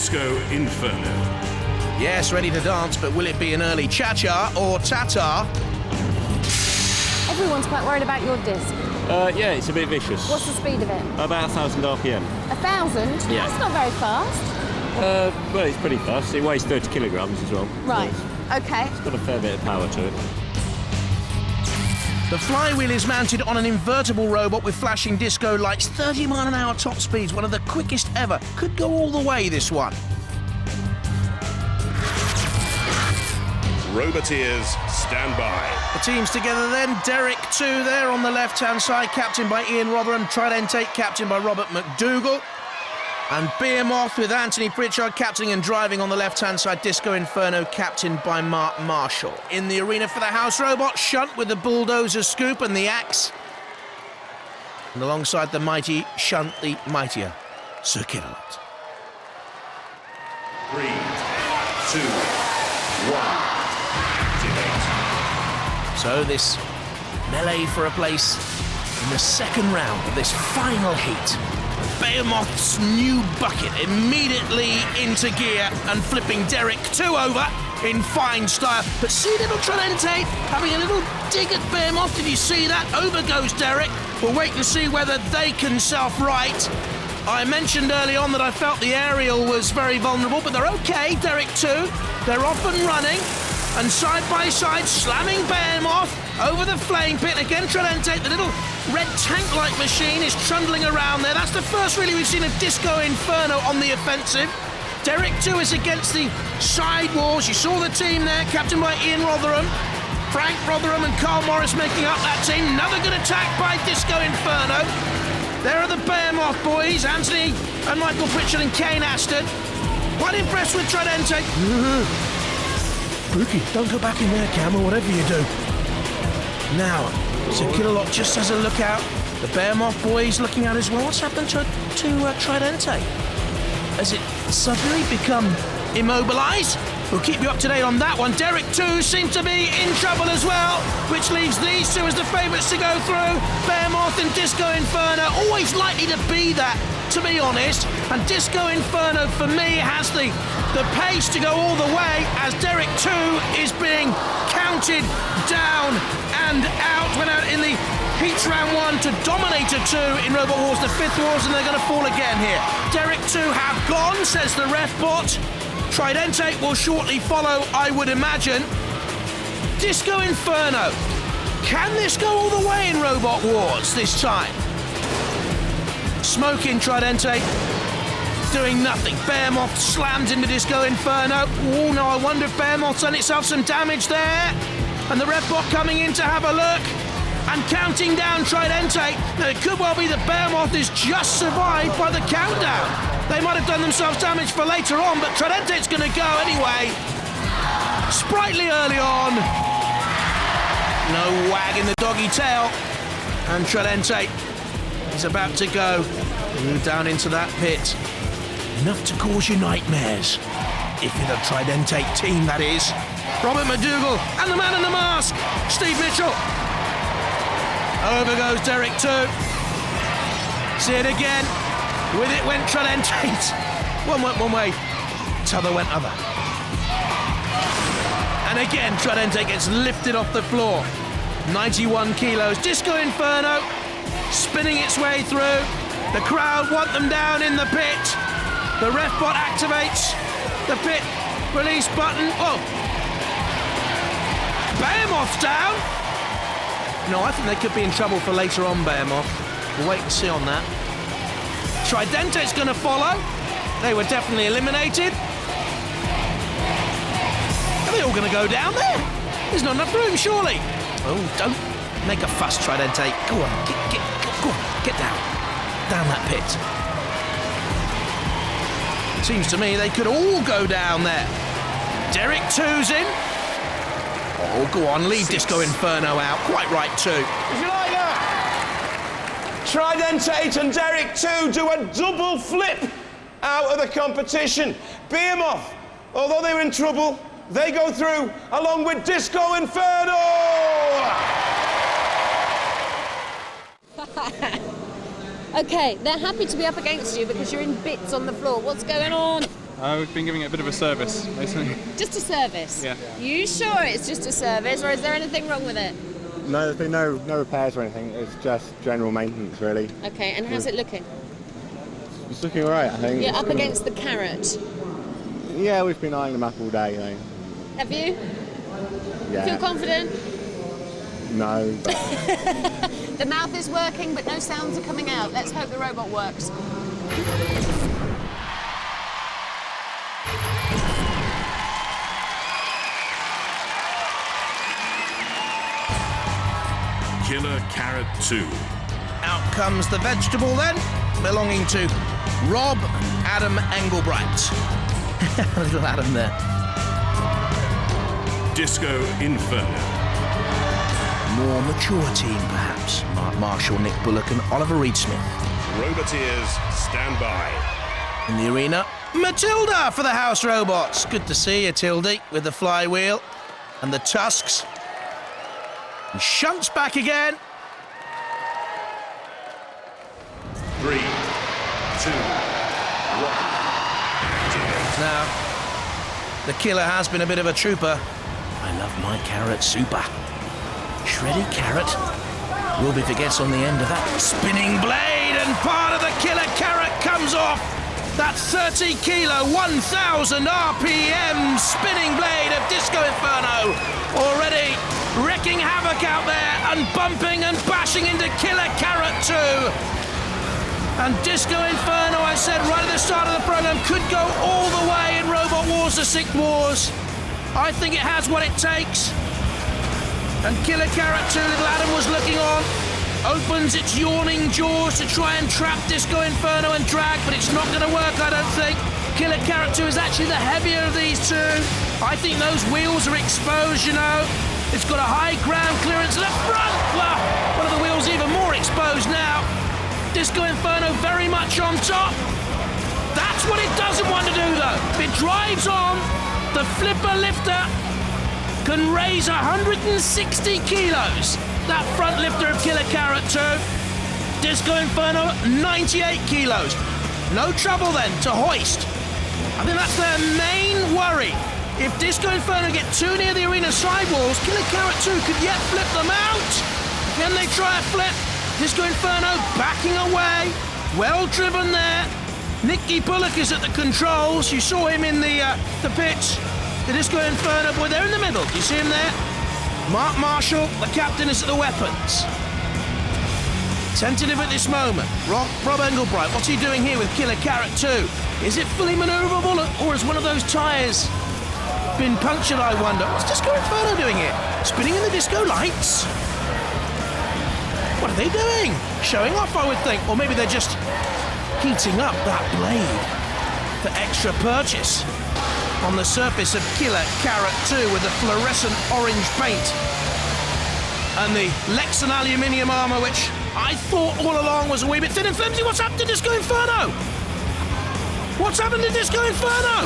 Disc-O-Inferno. Yes, ready to dance, but will it be an early cha-cha or ta-ta? Everyone's quite worried about your disc. Yeah, it's a bit vicious. What's the speed of it? About 1,000 RPM. 1,000? Yeah. That's not very fast. Well, it's pretty fast. It weighs 30 kilograms as well. Right, okay. It's got a fair bit of power to it. The flywheel is mounted on an invertible robot with flashing disco lights, 30-mile-an-hour top speeds, one of the quickest ever. Could go all the way, this one. Roboteers, stand by. The team's together then. Derek 2 there on the left-hand side, captained by Ian Rotherham. Tridentate, captained by Robert McDougall. And Behemoth with Anthony Pritchard captaining and driving on the left-hand side. Disc-O-Inferno captained by Mark Marshall. In the arena for the house robot, Shunt with the bulldozer scoop and the axe. And alongside the mighty Shunt, the mightier Sir Kitterlot. 3, 2, 1. So this melee for a place in the second round of this final heat. Behemoth's new bucket immediately into gear and flipping Derek 2 over in fine style. But see little Tridentate having a little dig at Behemoth. Did you see that? Over goes Derek. We'll wait and see whether they can self-right. I mentioned early on that I felt the aerial was very vulnerable, but they're okay. Derek 2, they're off and running. And side by side, slamming Behemoth over the flame pit. Again, Tridentate, the little red tank-like machine, is trundling around there. That's the first really we've seen of Disc-O-Inferno on the offensive. Derek 2 is against the side walls. You saw the team there, captained by Ian Rotherham. Frank Rotherham and Carl Morris making up that team. Another good attack by Disc-O-Inferno. There are the Behemoth boys, Anthony and Michael Pritchard and Kane Aston. Quite impressed with Tridentate. Spooky, don't go back in there, Cam, or whatever you do. Now, Sir Kitterlot just has a look out. The Behemoth boys looking out as well. What's happened to Tridentate? Has it suddenly become immobilised? We'll keep you up to date on that one. Derek 2 seems to be in trouble as well, which leaves these two as the favourites to go through. Behemoth and Disc-O-Inferno, always likely to be that, to be honest. And Disc-O-Inferno, for me, has the pace to go all the way as Derek 2 is being counted down and out. Went out in the Heats round 1 to Dominator 2 in Robot Wars, the 5th Wars, and they're going to fall again here. Derek 2 have gone, says the ref bot. Tridentate will shortly follow, I would imagine. Disc-O-Inferno. Can this go all the way in Robot Wars this time? Smoking Tridentate. Doing nothing. Behemoth slams into Disc-O-Inferno. Oh no, I wonder if Behemoth's done itself some damage there. And the ref bot coming in to have a look and counting down Tridentate. Now it could well be that Behemoth is just survived by the countdown. They might have done themselves damage for later on, but Tridentate's going to go anyway. Sprightly early on. No wag in the doggy tail. And Tridentate is about to go down into that pit. Enough to cause you nightmares. If you're the Tridentate team, that is. Robert McDougall and the man in the mask, Steve Mitchell. Over goes Derek 2. See it again. With it went Tridentate. One went one way, t'other went other. And again, Tridentate gets lifted off the floor. 91 kilos. Disc-O-Inferno spinning its way through. The crowd want them down in the pit. The ref bot activates the pit release button. Oh! Behemoth's down! No, I think they could be in trouble for later on, Behemoth. We'll wait and see on that. Tridentate's going to follow. They were definitely eliminated. Are they all going to go down there? There's not enough room, surely. Oh, don't make a fuss, Tridentate. Go on, go on, get down. Down that pit. Seems to me they could all go down there. Derek 2's in. Oh, go on, leave Disc-O-Inferno out. Quite right, too. If you like that, Tridentate and Derek 2 do a double flip out of the competition. Behemoth, although they were in trouble, they go through along with Disc-O-Inferno! Okay, they're happy to be up against you because you're in bits on the floor. What's going on? We've been giving it a bit of a service, basically. Just a service? Yeah. You sure it's just a service, or is there anything wrong with it? No, there's been no repairs or anything. It's just general maintenance, really. Okay, and how's it looking? It's looking all right, I think. You're up against the carrot. Yeah, we've been eyeing them up all day, though. Have you? Yeah. Feel confident? No. The mouth is working, but no sounds are coming out. Let's hope the robot works. Killer Carrot 2. Out comes the vegetable then, belonging to Rob Adam Engelbright. Little Adam there. Disc-O-Inferno. More mature team, perhaps. Mark Marshall, Nick Bullock and Oliver Reed-Smith. Roboteers, stand by. In the arena, Matilda for the house robots. Good to see you, Tildy, with the flywheel and the tusks. And shunts back again. 3, 2, 1. Now, the killer has been a bit of a trooper. I love my carrot super. Shreddy carrot. Wilby forgets on the end of that spinning blade, and part of the killer carrot comes off. That 30 kilo, 1,000 RPM spinning blade of Disc-O-Inferno already wreaking havoc out there and bumping and bashing into Killer Carrot 2. And Disc-O-Inferno, I said right at the start of the program, could go all the way in Robot Wars the Sick Wars. I think it has what it takes. And Killer Carrot 2, little Adam was looking on, opens its yawning jaws to try and trap Disc-O-Inferno and drag, but it's not going to work, I don't think. Killer Carrot 2 is actually the heavier of these two. I think those wheels are exposed, you know. It's got a high ground clearance at the front. Well, one of the wheels even more exposed now. Disc-O-Inferno very much on top. That's what it doesn't want to do, though. It drives on. The flipper lifter can raise 160 kilos. That front lifter of Killer Carrot 2. Disc-O-Inferno, 98 kilos. No trouble then to hoist. I think that's their main worry. If Disc-O-Inferno get too near the arena sidewalls, Killer Carrot 2 could yet flip them out. Can they try a flip? Disc-O-Inferno backing away. Well driven there. Nicky Bullock is at the controls. You saw him in the pitch. The Disc-O-Inferno, boy, they're in the middle. Do you see him there? Mark Marshall, the captain, is at the weapons. Tentative at this moment. Rob Engelbright, what's he doing here with Killer Carrot 2? Is it fully manoeuvrable, or is one of those tyres been punctured, I wonder? What's Disc-O-Inferno doing here? Spinning in the disco lights? What are they doing? Showing off, I would think. Or maybe they're just heating up that blade for extra purchase on the surface of Killer Carrot 2 with the fluorescent orange paint and the Lexan aluminium armour, which I thought all along was a wee bit thin and flimsy. What's happened to Disc-O-Inferno? What's happened to Disc-O-Inferno?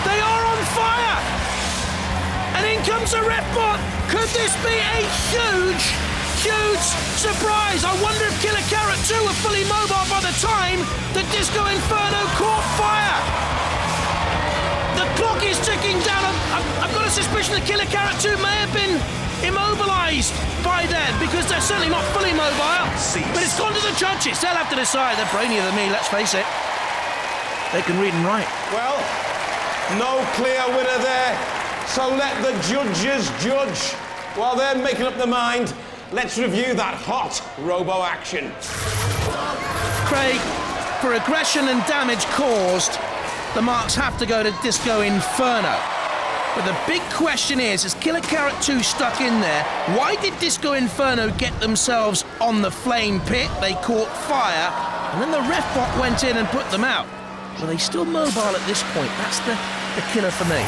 They are on fire! And in comes a ref bot. Could this be a huge surprise? I wonder if Killer Carrot 2 were fully mobile by the time that Disc-O-Inferno caught fire. The clock is ticking down. I've got a suspicion that Killer Carrot 2 may have been immobilised by then, because they're certainly not fully mobile. But it's gone to the judges. They'll have to decide. They're brainier than me, let's face it. They can read and write. Well, no clear winner there, so let the judges judge. While they're making up their mind, let's review that hot robo action. Craig, for aggression and damage caused, the marks have to go to Disc-O-Inferno. But the big question is Killer Carrot 2 stuck in there? Why did Disc-O-Inferno get themselves on the flame pit? They caught fire, and then the ref bot went in and put them out. Are they still mobile at this point? That's the killer for me.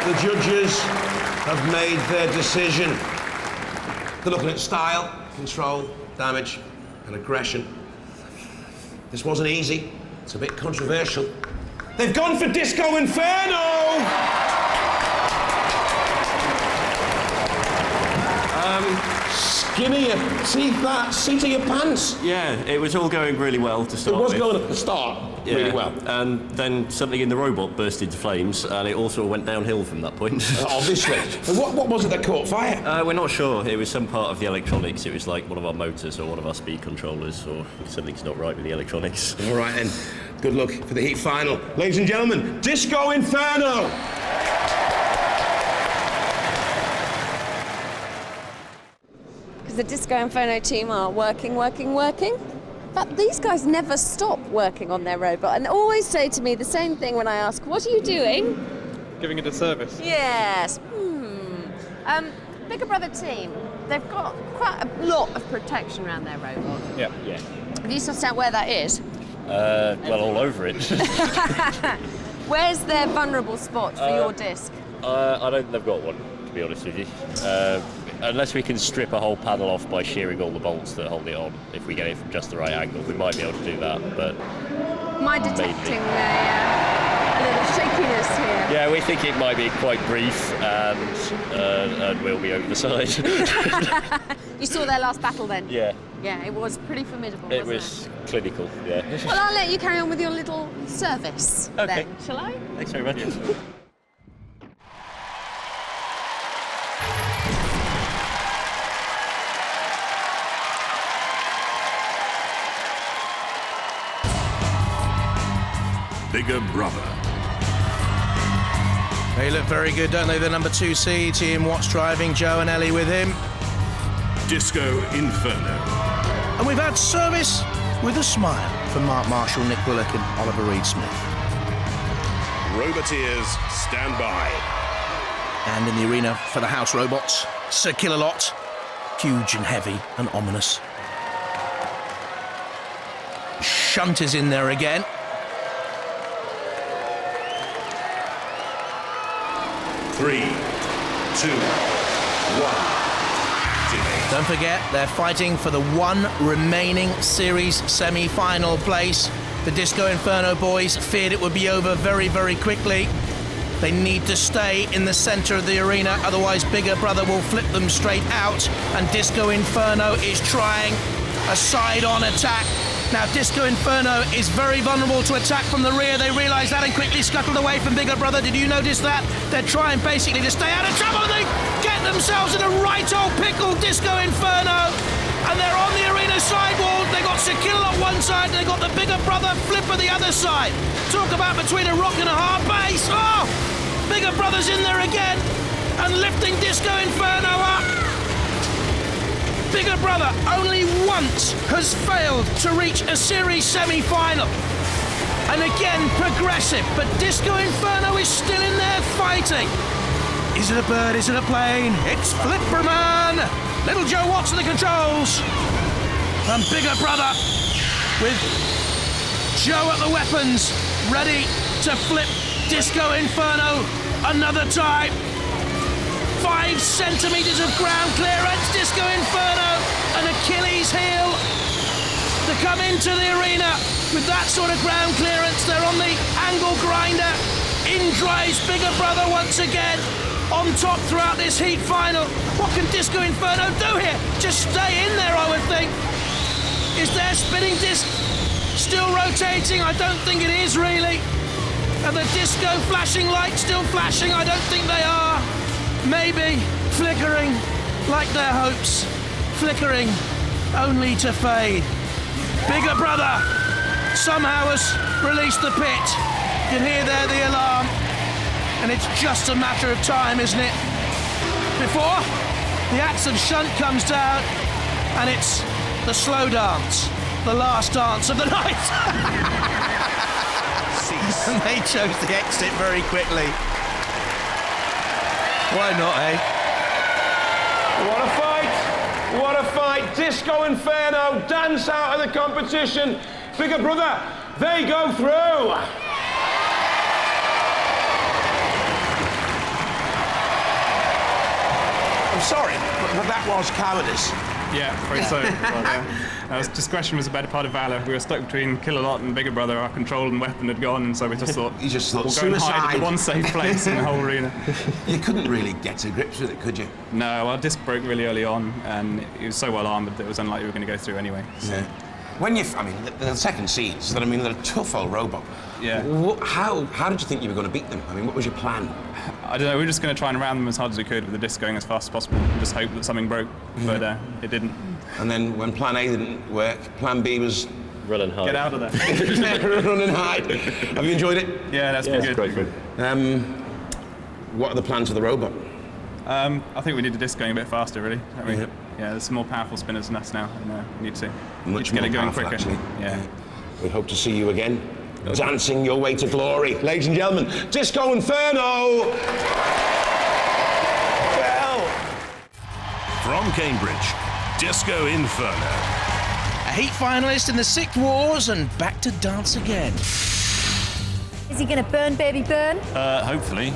The judges have made their decision. They're looking at style, control, damage, and aggression. This wasn't easy. It's a bit controversial. They've gone for Disc-O-Inferno! Give me your teeth, that seat of your pants. Yeah, it was all going really well to It start was with. going at the start really well. And then something in the robot burst into flames, and it also went downhill from that point. Obviously. And what was it that caught fire? We're not sure. It was some part of the electronics. It was like one of our motors or one of our speed controllers, or something's not right with the electronics. All right, then. Good luck for the heat final. Ladies and gentlemen, Disc-O-Inferno! The Disc-O-Inferno team are working. But these guys never stop working on their robot and always say to me the same thing when I ask, what are you doing? Giving it a service. Yes. Bigger Brother team, they've got quite a lot of protection around their robot. Yeah. Have you sussed out where that is? Well, all over it. Where's their vulnerable spot for your disc? I don't think they've got one, to be honest with you. Unless we can strip a whole panel off by shearing all the bolts that hold it on, if we get it from just the right angle, we might be able to do that, but... Am I detecting a little shakiness here? Yeah, we think it might be quite brief, and we'll be over the side. You saw their last battle then? Yeah. Yeah, it was pretty formidable, It wasn't was clinical, yeah. Well, I'll let you carry on with your little service Okay. then, shall I? Thanks very much. Bigger Brother. They look very good, don't they? The number 2 seed, Team Watts driving, Joe and Ellie with him. Disc-O-Inferno. And we've had service with a smile from Mark Marshall, Nick Bullock and Oliver Reed-Smith. Roboteers, stand by. And in the arena for the house robots, Sir Killalot, huge and heavy and ominous. Shunt is in there again. Three, 2, 1. Don't forget, they're fighting for the one remaining series semi-final place. The Disc-O-Inferno boys feared it would be over very, very quickly. They need to stay in the centre of the arena, otherwise Bigger Brother will flip them straight out. And Disc-O-Inferno is trying a side-on attack. Now, Disc-O-Inferno is very vulnerable to attack from the rear. They realise that and quickly scuttled away from Bigger Brother. Did you notice that? They're trying basically to stay out of trouble. They get themselves in a right old pickle, Disc-O-Inferno. And they're on the arena sidewall. They got Sir Killalot on one side, they got the Bigger Brother Flipper the other side. Talk about between a rock and a hard place. Oh! Bigger Brother's in there again and lifting Disc-O-Inferno up. Bigger Brother only once has failed to reach a series semi-final. And again, progressive, but Disc-O-Inferno is still in there fighting. Is it a bird? Is it a plane? It's Flipperman! Little Joe Watts at the controls. And Bigger Brother with Joe at the weapons, ready to flip Disc-O-Inferno another time. 5 centimetres of ground clearance, Disc-O-Inferno, an Achilles heel to come into the arena with that sort of ground clearance. They're on the angle grinder. In drives Bigger Brother once again, on top throughout this heat final. What can Disc-O-Inferno do here? Just stay in there, I would think. Is their spinning disc still rotating? I don't think it is, really. Are the disco flashing lights still flashing? I don't think they are. Maybe flickering like their hopes, flickering only to fade. Bigger Brother somehow has released the pit. You can hear there the alarm, and it's just a matter of time, isn't it? Before the axe of shunt comes down, and it's the slow dance, the last dance of the night. And they chose the exit very quickly. Why not, eh? What a fight! What a fight! Disc-O-Inferno dance out of the competition. Bigger Brother, they go through. I'm sorry, but that was cowardice. Yeah, afraid so. Discretion was a better part of valor. We were stuck between Kill a Lot and Bigger Brother. Our control and weapon had gone, and so we just thought, You just thought we'll go and hide suicide. at the one safe place in the whole arena. You couldn't really get to grips with it, could you? No, our disc broke really early on, and it was so well armoured that it was unlikely we were going to go through anyway. So. Yeah. When you, I mean, the second seeds, they're a tough old robot. Yeah. How did you think you were going to beat them? I mean, what was your plan? I don't know, we were just going to try and ram them as hard as we could with the disc going as fast as possible and just hope that something broke, but it didn't. And then when plan A didn't work, plan B was... Run and hide. Get out of there. Run and hide. Have you enjoyed it? Yeah, that's been good. Great fun. What are the plans for the robot? I think we need the disc going a bit faster, really. I mean, yeah, there's some more powerful spinners than us now, and we need to get it going quicker. Actually. Yeah. We hope to see you again, dancing your way to glory. Ladies and gentlemen, Disc-O-Inferno! Well. From Cambridge, Disc-O-Inferno. A heat finalist in the Sixth Wars and back to dance again. Is he going to burn, baby, burn? Hopefully.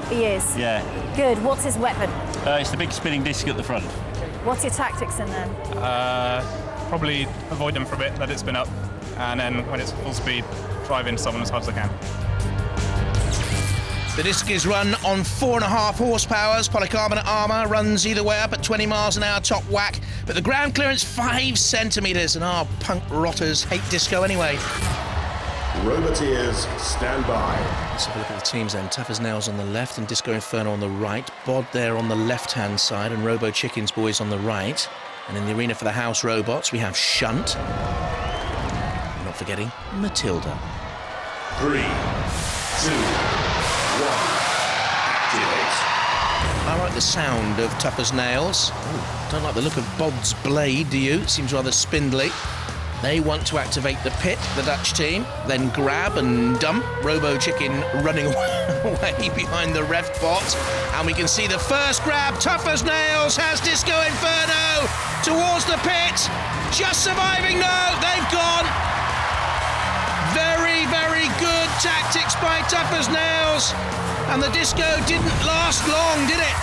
He is? Yeah. Good. What's his weapon? It's the big spinning disc at the front. What's your tactics then? Probably avoid them for a bit, let it spin up, and then when it's full speed, drive into someone as hard as I can. The disc is run on 4.5 horsepower. Polycarbonate armour runs either way up at 20 miles an hour top whack, but the ground clearance 5 centimetres, and our punk rotters hate disco anyway. Roboteers, stand by. Let's have a look at the teams then. Tough as Nails on the left and Disc-O-Inferno on the right. B.O.D there on the left-hand side and Robochicken's boys on the right. And in the arena for the house robots, we have Shunt. Not forgetting Matilda. 3, 2, 1, activate. I like the sound of Tough as Nails. Don't like the look of B.O.D's blade, do you? It seems rather spindly. They want to activate the pit, the Dutch team, then grab and dump. Robochicken running away behind the ref bot. And we can see the first grab. Tough as Nails has Disc-O-Inferno towards the pit. Just surviving. No, they've gone. Very, very good tactics by Tough as Nails. And the disco didn't last long, did it?